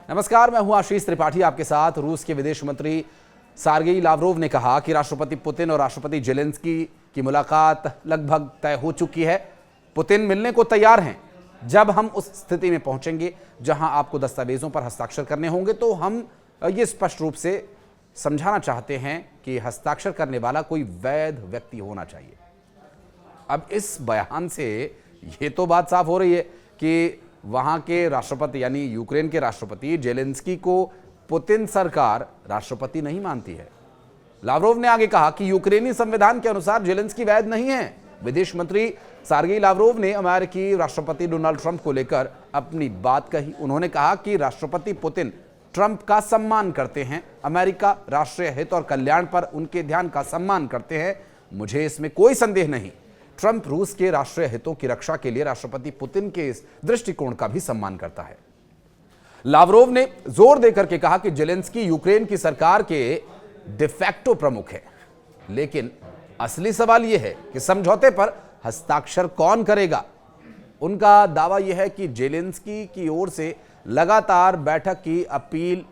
नमस्कार, मैं हूं आशीष त्रिपाठी आपके साथ। रूस के विदेश मंत्री सार्गेई लावरोव ने कहा कि राष्ट्रपति पुतिन और राष्ट्रपति जेलेंस्की की मुलाकात लगभग तय हो चुकी है। पुतिन मिलने को तैयार हैं। जब हम उस स्थिति में पहुंचेंगे जहां आपको दस्तावेजों पर हस्ताक्षर करने होंगे तो हम ये स्पष्ट रूप से समझाना चाहते हैं कि हस्ताक्षर करने वाला कोई वैध व्यक्ति होना चाहिए। अब इस बयान से ये तो बात साफ हो रही है कि वहां के राष्ट्रपति यानी यूक्रेन के राष्ट्रपति जेलेंस्की को पुतिन सरकार राष्ट्रपति नहीं मानती है। लावरोव ने आगे कहा कि यूक्रेनी संविधान के अनुसार जेलेंस्की वैध नहीं है। विदेश मंत्री सार्गेई लावरोव ने अमेरिकी राष्ट्रपति डोनाल्ड ट्रंप को लेकर अपनी बात कही। उन्होंने कहा कि राष्ट्रपति पुतिन ट्रंप का सम्मान करते हैं, अमेरिका राष्ट्रीय हित और कल्याण पर उनके ध्यान का सम्मान करते हैं। मुझे इसमें कोई संदेह नहीं। ट्रंप रूस के राष्ट्रीय हितों की रक्षा के लिए राष्ट्रपति पुतिन के इस दृष्टिकोण का भी सम्मान करता है। लावरोव ने जोर देकर के कहा कि जेलेंस्की यूक्रेन की सरकार के डिफैक्टो प्रमुख है, लेकिन असली सवाल यह है कि समझौते पर हस्ताक्षर कौन करेगा। उनका दावा यह है कि जेलेंस्की की ओर से लगातार बैठक की अपील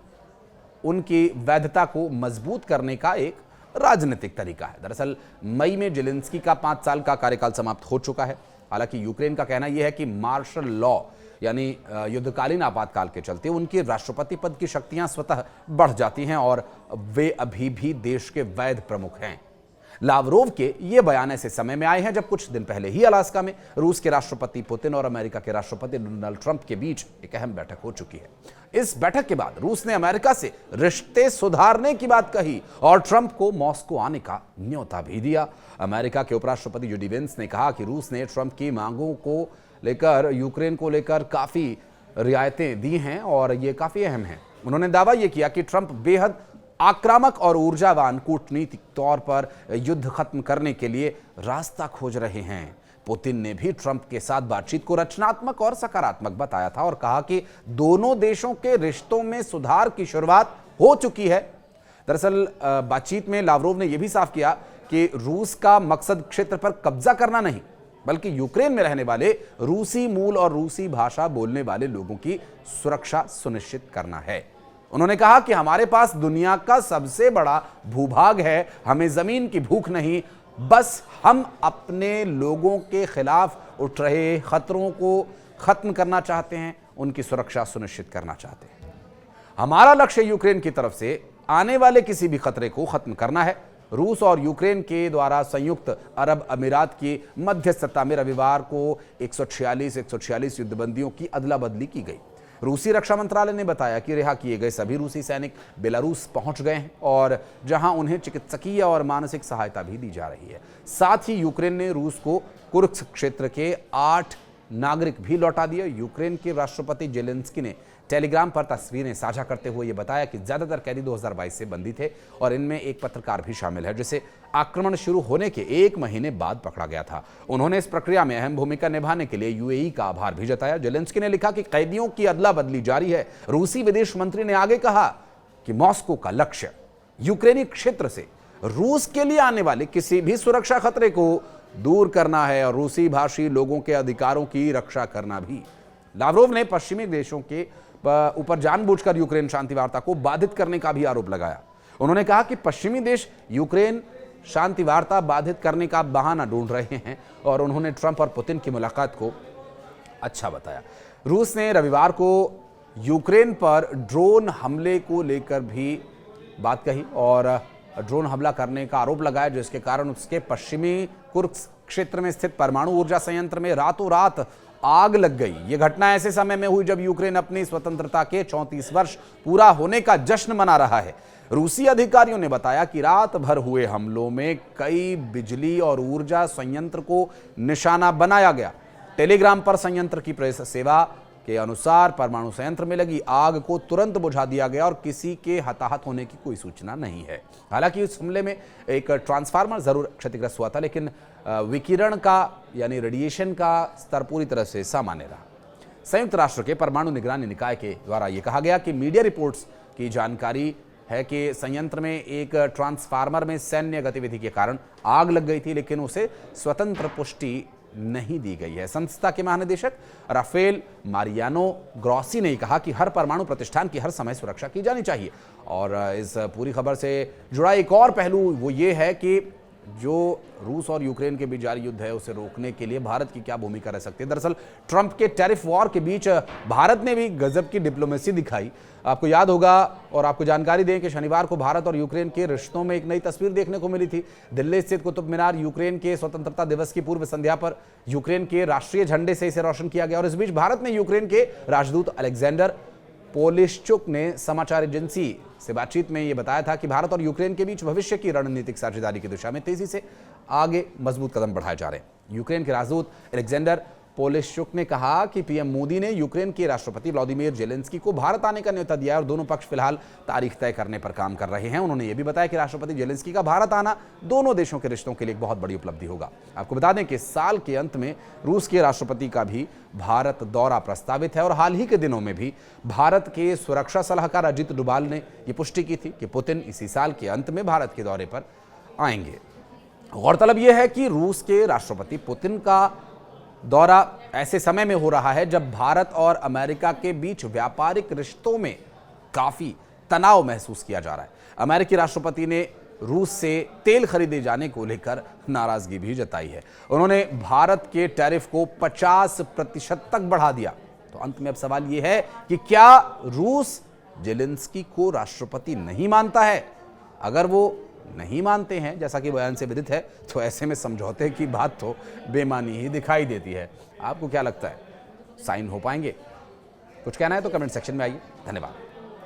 उनकी वैधता को मजबूत करने का एक राजनीतिक तरीका है। दरअसल मई में जेलेंस्की का 5 साल का कार्यकाल समाप्त हो चुका है। हालांकि यूक्रेन का कहना यह है कि मार्शल लॉ यानी युद्धकालीन आपातकाल के चलते उनके राष्ट्रपति पद की शक्तियां स्वतः बढ़ जाती हैं और वे अभी भी देश के वैध प्रमुख हैं। लावरोव के ये बयान ऐसे समय में आए हैं जब कुछ दिन पहले ही अलास्का में रूस के राष्ट्रपति पुतिन और अमेरिका के राष्ट्रपति डोनाल्ड ट्रंप के बीच एक अहम बैठक हो चुकी है। इस बैठक के बाद रूस ने अमेरिका से रिश्ते सुधारने की बात कही और ट्रंप को मॉस्को आने का न्योता भी दिया। अमेरिका के उपराष्ट्रपति जेडी वेंस ने कहा कि रूस ने ट्रंप की मांगों को लेकर यूक्रेन को लेकर काफी रियायतें दी हैं और ये काफी अहम है। उन्होंने दावा यह किया कि ट्रंप बेहद आक्रामक और ऊर्जावान कूटनीतिक तौर पर युद्ध खत्म करने के लिए रास्ता खोज रहे हैं। पुतिन ने भी ट्रंप के साथ बातचीत को रचनात्मक और सकारात्मक बताया था और कहा कि दोनों देशों के रिश्तों में सुधार की शुरुआत हो चुकी है। दरअसल बातचीत में लावरोव ने यह भी साफ किया कि रूस का मकसद क्षेत्र पर कब्जा करना नहीं, बल्कि यूक्रेन में रहने वाले रूसी मूल और रूसी भाषा बोलने वाले लोगों की सुरक्षा सुनिश्चित करना है। उन्होंने कहा कि हमारे पास दुनिया का सबसे बड़ा भूभाग है, हमें जमीन की भूख नहीं, बस हम अपने लोगों के खिलाफ उठ रहे खतरों को खत्म करना चाहते हैं, उनकी सुरक्षा सुनिश्चित करना चाहते हैं। हमारा लक्ष्य यूक्रेन की तरफ से आने वाले किसी भी खतरे को खत्म करना है। रूस और यूक्रेन के द्वारा संयुक्त अरब अमीरात की मध्यस्थता में रविवार को 146 युद्धबंदियों की अदला बदली की गई। रूसी रक्षा मंत्रालय ने बताया कि रिहा किए गए सभी रूसी सैनिक बेलारूस पहुंच गए हैं और जहां उन्हें चिकित्सकीय और मानसिक सहायता भी दी जा रही है। साथ ही यूक्रेन ने रूस को कुर्स्क क्षेत्र के 8 नागरिक भी लौटा दिए। यूक्रेन के राष्ट्रपति जेलेंस्की ने टेलीग्राम पर तस्वीरें साझा करते हुए यह बताया कि ज्यादातर कैदी 2022 से बंदी थे और इनमें एक पत्रकार भी शामिल है जिसे आक्रमण शुरू होने के 1 महीने बाद पकड़ा गया था। उन्होंने इस प्रक्रिया में अहम भूमिका निभाने के लिए यूएई का आभार भी जताया। जेलेंस्की ने लिखा कि कैदियों की अदला बदली जारी है। रूसी विदेश मंत्री ने आगे कहा कि मॉस्को का लक्ष्य यूक्रेनी क्षेत्र से रूस के लिए आने वाले किसी भी सुरक्षा खतरे को दूर करना है और रूसी भाषी लोगों के अधिकारों की रक्षा करना भी। लावरोव ने पश्चिमी देशों के ऊपर जानबूझकर यूक्रेन शांति वार्ता को बाधित करने का भी आरोप लगाया। उन्होंने कहा कि पश्चिमी देश यूक्रेन शांति वार्ता बाधित करने का बहाना ढूंढ रहे हैं और उन्होंने ट्रंप और पुतिन की मुलाकात को अच्छा बताया। रूस ने रविवार को यूक्रेन पर ड्रोन हमले को लेकर भी बात कही और ड्रोन हमला करने का आरोप लगाया, जिसके कारण उसके पश्चिमी कुर्स्क क्षेत्र में स्थित परमाणु ऊर्जा संयंत्र में रातों रात आग लग गई। यह घटना ऐसे समय में हुई जब यूक्रेन अपनी स्वतंत्रता के 34 वर्ष पूरा होने का जश्न मना रहा है। रूसी अधिकारियों ने बताया कि रात भर हुए हमलों में कई बिजली और ऊर्जा संयंत्र को निशाना बनाया गया। टेलीग्राम पर संयंत्र की प्रेस सेवा के अनुसार परमाणु संयंत्र में लगी आग को तुरंत बुझा दिया गया और किसी के हताहत होने की कोई सूचना नहीं है। हालांकि इस हमले में एक ट्रांसफार्मर जरूर क्षतिग्रस्त हुआ था, लेकिन विकिरण का यानी रेडिएशन का स्तर पूरी तरह से सामान्य रहा। संयुक्त राष्ट्र के परमाणु निगरानी निकाय के द्वारा यह कहा गया कि मीडिया रिपोर्ट्स की जानकारी है कि संयंत्र में एक ट्रांसफार्मर में सैन्य गतिविधि के कारण आग लग गई थी, लेकिन उसे स्वतंत्र पुष्टि नहीं दी गई है। संस्था के महानिदेशक राफेल मारियानो ग्रॉसी ने कहा कि हर परमाणु प्रतिष्ठान की हर समय सुरक्षा की जानी चाहिए। और इस पूरी खबर से जुड़ा एक और पहलू वो ये है कि जो रूस और यूक्रेन के बीच जारी युद्ध है उसे रोकने के लिए भारत की क्या भूमिका रह सकती है। दरअसल ट्रंप के टैरिफ वॉर के बीच भारत ने भी गजब की डिप्लोमेसी दिखाई। आपको याद होगा और आपको जानकारी दें कि शनिवार को भारत और यूक्रेन के रिश्तों में एक नई तस्वीर देखने को मिली थी। दिल्ली स्थित कुतुब मीनार यूक्रेन के स्वतंत्रता दिवस की पूर्व संध्या पर यूक्रेन के राष्ट्रीय झंडे से इसे रोशन किया गया। और इस बीच भारत ने यूक्रेन के राजदूत अलेक्जेंडर पोलिश्चुक ने समाचार एजेंसी से बातचीत में यह बताया था कि भारत और यूक्रेन के बीच भविष्य की रणनीतिक साझेदारी की दिशा में तेजी से आगे मजबूत कदम बढ़ाए जा रहे हैं। यूक्रेन के राजदूत अलेक्जेंडर पोलिश्चुक ने कहा कि पीएम मोदी ने यूक्रेन के राष्ट्रपति व्लादिमीर जेलेंस्की को भारत आने का न्योता दिया और दोनों पक्ष फिलहाल तारीख तय करने पर काम कर रहे हैं। उन्होंने यह भी बताया कि राष्ट्रपति जेलेंस्की का भारत आना दोनों देशों के रिश्तों के लिए एक बहुत बड़ी उपलब्धि होगा। आपको बता दें कि साल के अंत में रूस के राष्ट्रपति का भी भारत दौरा प्रस्तावित है और हाल ही के दिनों में भी भारत के सुरक्षा सलाहकार अजित डोभाल ने यह पुष्टि की थी कि पुतिन इसी साल के अंत में भारत के दौरे पर आएंगे। गौरतलब यह है कि रूस के राष्ट्रपति पुतिन का दौरा ऐसे समय में हो रहा है जब भारत और अमेरिका के बीच व्यापारिक रिश्तों में काफी तनाव महसूस किया जा रहा है। अमेरिकी राष्ट्रपति ने रूस से तेल खरीदे जाने को लेकर नाराजगी भी जताई है। उन्होंने भारत के टैरिफ को 50% तक बढ़ा दिया। तो अंत में अब सवाल यह है कि क्या रूस जेलेंस्की को राष्ट्रपति नहीं मानता है? अगर वो नहीं मानते हैं जैसा कि बयान से विदित है तो ऐसे में समझौते की बात तो बेमानी ही दिखाई देती है। आपको क्या लगता है, साइन हो पाएंगे? कुछ कहना है तो कमेंट सेक्शन में आइए। धन्यवाद।